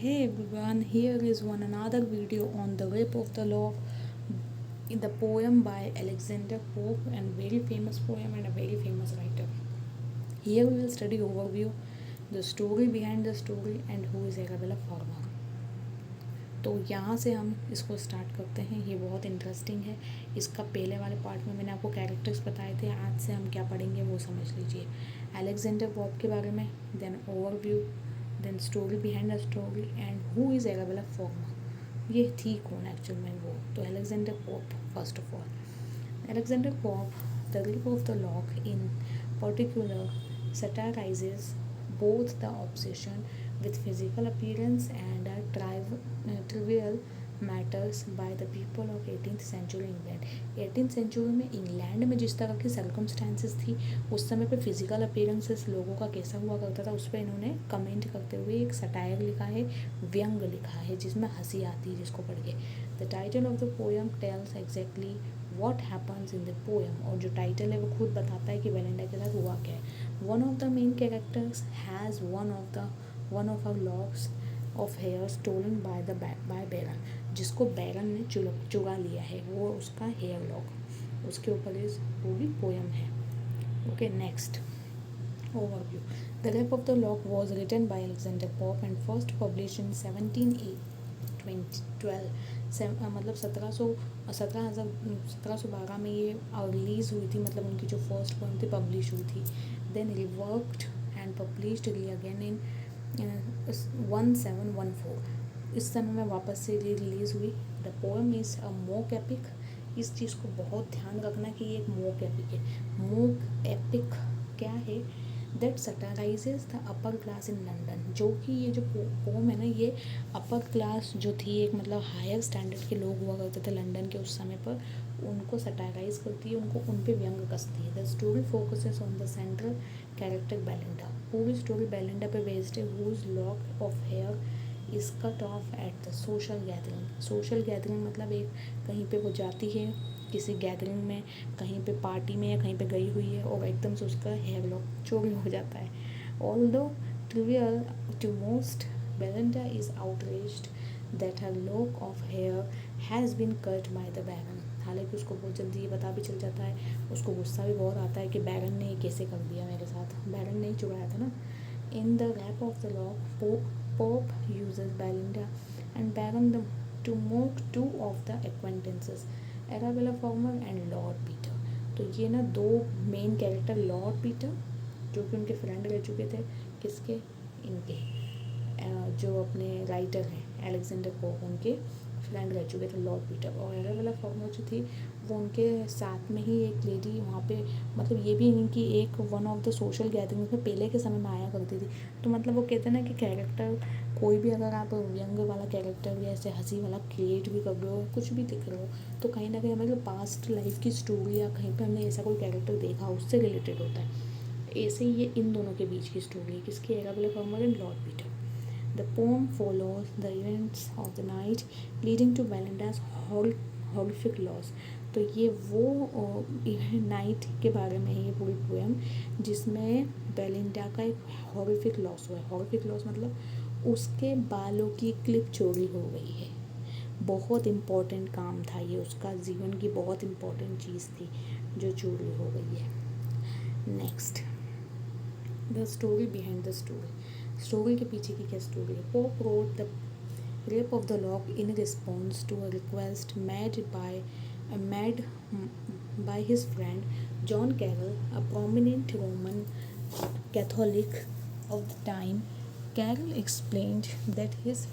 Hey everyone, here is one another video on the rape of the lock in the poem by Alexander Pope, and very famous poem and a very famous writer. Here we will study overview, the story behind the story and who is Arabella Farmer. तो यहाँ से हम इसको start करते हैं। ये बहुत interesting है। इसका पहले वाले पार्ट में मैंने आपको कैरेक्टर्स बताए थे, आज से हम क्या पढ़ेंगे वो समझ लीजिए। अलेक्जेंडर पॉप के बारे में, then overview, then story behind the story and who is Arabella Fermor. ये थी कौन एक्चुअल में वो। तो Alexander Pope, first of all Alexander Pope, the Rape of the Lock in particular satirizes both the obsession with physical appearance and trivial matters by the people of 18th century England। 18th century में England में जिस तरह की circumstances थी उस समय पे physical appearances लोगों का कैसा हुआ करता था, उस पर इन्होंने कमेंट करते हुए एक सटायर लिखा है, व्यंग लिखा है, जिसमें हंसी आती है जिसको पढ़ के। The title of the poem tells exactly what happens in the poem, और जो टाइटल है वो खुद बताता है कि बेलिंडा के साथ हुआ क्या है। One of the main characters has one of her locks of hair stolen by Baron, जिसको बैरन ने चुरा लिया है, वो उसका हेयर लॉक, उसके ऊपर इस पूरी पोयम है। Okay, next overview. The Rape of the Lock was written by Alexander Pope and first published in 1712। मतलब 1712 में ये रिलीज़ हुई थी, मतलब उनकी जो फर्स्ट पोएम थी पब्लिश हुई थी। Then reworked and published again in 1714। इस समय में वापस से रिलीज़ हुई। The poem is a mock epic. इस चीज़ को बहुत ध्यान रखना कि ये एक मोक एपिक है। मोक एपिक क्या है? That satirizes the upper class in London. जो कि ये जो पोम है ना, ये अपर क्लास जो थी, एक मतलब हायर स्टैंडर्ड के लोग हुआ करते थे लंदन के उस समय पर, उनको सटाराइज करती है, उनको उन पे व्यंग कसती है। The story focuses on the central character Belinda. पूरी स्टोरी बेलिंडा पे बेस्ड है, whose lock of hair is cut off at the social gathering. Social gathering मतलब एक कहीं पे वो जाती है किसी गैदरिंग में, कहीं पे पार्टी में या कहीं पे गई हुई है, और एकदम से उसका हेयर लॉक चोरी हो जाता है। Although trivial to most, Belinda is outraged that her lock of hair has been cut by the baron. हालांकि उसको बहुत जल्दी ये पता भी चल जाता है, उसको गुस्सा भी बहुत आता है कि बैरन ने ये कैसे कर दिया मेरे साथ, बैरन ने ही चुराया था ना। In the Rape of the Lock Pope uses Belinda and baron to mock two of the acquaintances, Arabella Fermor and Lord Peter. तो ये ना दो मेन कैरेक्टर, लॉर्ड पीटर जो कि उनके फ्रेंड रह चुके थे, किसके, इनके जो अपने राइटर हैं अलेक्जेंडर पोप, उनके फ्रेंड रह चुके थे लॉर्ड पीटर। और एराबेला फॉर्मर जो थी वो उनके साथ में ही एक लेडी वहाँ पे, मतलब ये भी इनकी एक one of the social gathering में पहले के समय में आया करती थी। तो मतलब वो कहते हैं ना कि कैरेक्टर कोई भी, अगर आप व्यंग वाला कैरेक्टर या ऐसे हंसी वाला क्रिएट भी कर रहे हो, कुछ भी दिख रहे हो, तो कहीं ना कहीं हमारे पास्ट लाइफ की स्टोरी या कहीं पे हमने ऐसा कोई कैरेक्टर देखा उससे रिलेटेड होता है। ऐसे ही ये इन दोनों के बीच की स्टोरी है, किसकी, Arabella Fermor and Lord Peter. The poem follows the events of the night leading to Belinda's horrific loss. तो ये वो नाइट के बारे में है ये पूरी पोएम, जिसमें बेलिंडा का एक हॉरिफिक लॉस हुआ है। हॉरिफिक लॉस मतलब उसके बालों की क्लिप चोरी हो गई है। बहुत इम्पोर्टेंट काम था ये, उसका जीवन की बहुत इम्पोर्टेंट चीज़ थी जो चोरी हो गई है। Next, the story behind the story. Story के पीछे की क्या स्टोरी है? Pope wrote the Rape of the Lock in response to a request made by his friend John Carroll, a prominent Roman Catholic of the time. Carroll explained that his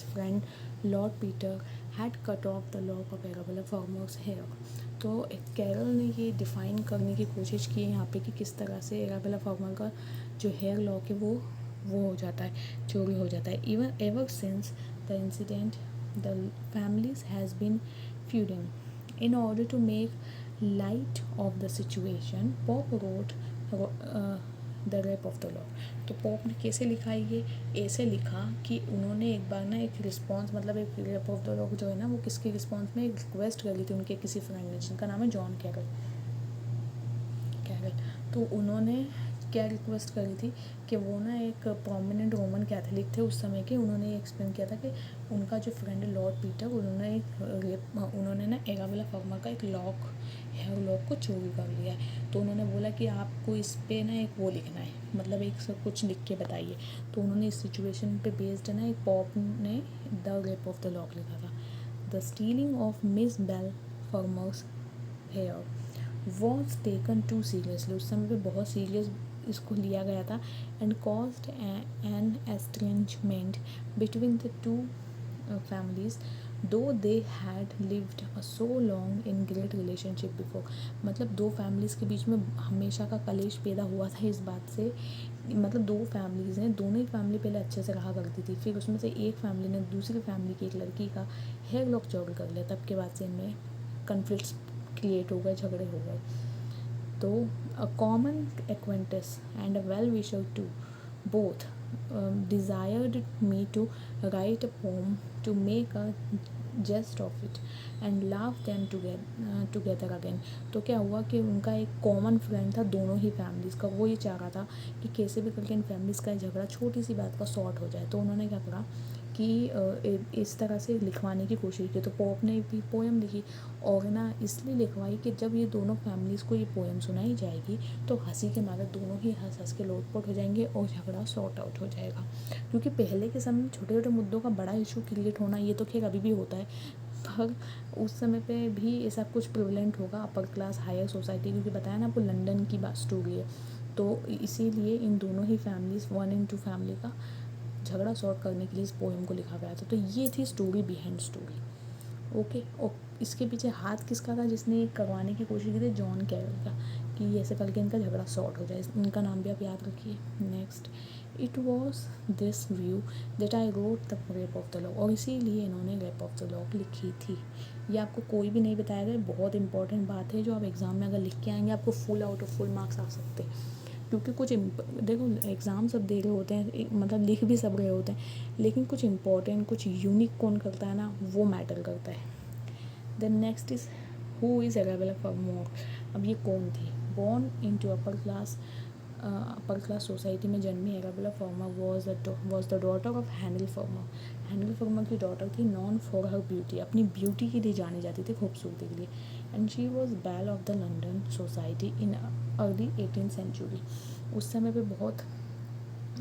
friend Lord Peter had cut off the lock of Arabella Farmer's hair. तो Carol ने ये define करने की कोशिश की है यहाँ पे कि किस तरह से एराबेला फॉर्मर का जो हेयर लॉक है वो हो जाता है, चोरी हो जाता है। Even ever since the incident the families has been feuding. In order to make light of the situation, Pope wrote the Rape of the Lock. तो पॉप ने कैसे लिखा है ये? ऐसे लिखा कि उन्होंने एक बार ना एक रिस्पॉन्स, मतलब एक रेप ऑफ द लॉक जो है ना, वो किसके रिस्पॉन्स में एक रिक्वेस्ट कर ली थी उनके किसी फ्रेंड ने, जिनका नाम है जॉन कैरल। तो उन्होंने क्या रिक्वेस्ट करी थी कि वो ना एक प्रोमिनेंट रोमन कैथोलिक थे उस समय के, उन्होंने एक्सप्लेन किया था कि उनका जो फ्रेंड है लॉर्ड पीटर, उन्होंने ना एराबेला फार्मर का एक हेयर लॉक को चोरी कर लिया है। तो उन्होंने बोला कि आपको इस पे ना एक वो लिखना है, मतलब एक सब कुछ लिख के बताइए। तो उन्होंने इस सिचुएशन पे बेस्ड ना एक पॉप ने the Rape of the Lock लिखा था। The stealing of Miss Belle Fermor's hair was taken too seriously, उस समय पे बहुत सीरियस इसको लिया गया था, and caused an estrangement between the two families though they had lived so long in great relationship before। मतलब दो फैमिलीज़ के बीच में हमेशा का कलेश पैदा हुआ था इस बात से, मतलब दो फैमिलीज़ हैं, दोनों ही फैमिली पहले अच्छे से रहा करती थी, फिर उसमें से एक फैमिली ने दूसरी फैमिली की एक लड़की का हेयर लॉक चोरी कर लिया, तब के बाद से इनमें कन्फ्लिक्ट्स क्रिएट हो गए, झगड़े हो गए। तो a common acquaintance and a well wisher to both desired me to write a poem to make a jest of it and laugh them together again। तो क्या हुआ कि उनका एक कॉमन फ्रेंड था दोनों ही फैमिलीज़ का, वो ये चाह रहा था कि कैसे भी करके इन फैमिलीज़ का झगड़ा छोटी सी बात का सॉर्ट हो जाए। तो उन्होंने क्या करा कि इस तरह से लिखवाने की कोशिश की। तो पॉप ने भी पोएम लिखी, और ना इसलिए लिखवाई कि जब ये दोनों फैमिलीज़ को ये पोएम सुनाई जाएगी तो हंसी के मारे दोनों ही हंस हंस के लोटपोट हो जाएंगे और झगड़ा सॉर्ट आउट हो जाएगा। क्योंकि पहले के समय में छोटे छोटे मुद्दों का बड़ा इशू क्रिएट होना ये तो खैर अभी भी होता है, पर उस समय पे भी ऐसा कुछ प्रिवलेंट होगा अपर क्लास हायर सोसाइटी, क्योंकि बताया ना आपको लंदन की बात स्टोरी है। तो इसीलिए इन दोनों ही फैमिलीज़ 1 and 2 फैमिली का झगड़ा सॉर्ट करने के लिए इस पोएम को लिखा गया था। तो ये थी स्टोरी बिहाइंड स्टोरी। ओके, और इसके पीछे हाथ किसका था जिसने करवाने की कोशिश की थी? जॉन कैरल का, कि ऐसे करके इनका झगड़ा सॉर्ट हो जाए। इनका नाम भी आप याद रखिए। Next, it was this view that I wrote the Rape of the lock, और इसीलिए इन्होंने रेप ऑफ द लॉक लिखी थी। ये आपको कोई भी नहीं बताया गया, बहुत इंपॉर्टेंट बात है जो आप एग्ज़ाम में अगर लिख के आएंगे आपको full out of full marks आ सकते हैं। क्योंकि कुछ देखो एग्ज़ाम सब दे रहे होते हैं, मतलब लिख भी सब रहे होते हैं, लेकिन कुछ इम्पोर्टेंट कुछ यूनिक कौन करता है ना, वो मैटर करता है। Then next is who is Arabella Fermor. अब ये कौन थी? Born into upper class society में जन्मी Arabella Fermor was the daughter of Hanel Fermor. Hanel Fermor की डॉटर थी, नॉन फॉर हर ब्यूटी, अपनी ब्यूटी के लिए जानी जाती थी, खूबसूरती के लिए। And she was belle of the London society in early 18th century. उस समय पे बहुत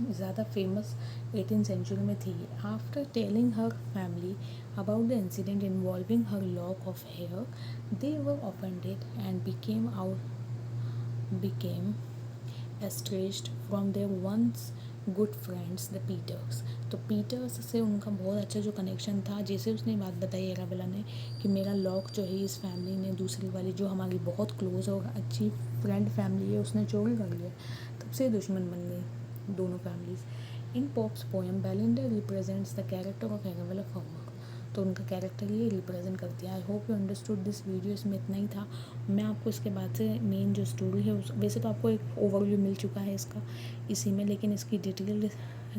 ज़्यादा फेमस 18th सेंचुरी में थी। After telling her family about the incident involving her lock of hair, they were offended and became estranged from their once good friends the Peters. तो Peters से उनका बहुत अच्छा जो कनेक्शन था, जैसे उसने बात बताई एराबेला ने कि मेरा लॉक जो है इस फैमिली ने, दूसरी वाली जो हमारी बहुत क्लोज और अच्छी फ्रेंड फैमिली है, उसने चोरी कर लिया, तब से दुश्मन बन गई दोनों families. In Pope's poem Belinda represents the character of Arabella Fermor. तो उनका कैरेक्टर ये रिप्रेजेंट करती है। I hope you understood this video. इसमें इतना ही था। मैं आपको इसके बाद से मेन जो स्टोरी है वैसे तो आपको एक ओवरव्यू मिल चुका है इसका इसी में, लेकिन इसकी डिटेल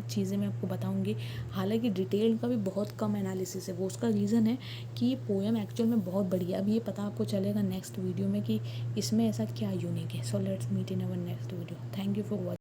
चीज़ें मैं आपको बताऊंगी। हालांकि डिटेल का भी बहुत कम एनालिसिस है, वो उसका रीज़न है कि ये पोएम एक्चुअल में बहुत बढ़िया। अब ये पता आपको चलेगा नेक्स्ट वीडियो में कि इसमें ऐसा क्या यूनिक है। So let's meet in our next video. Thank you for watching.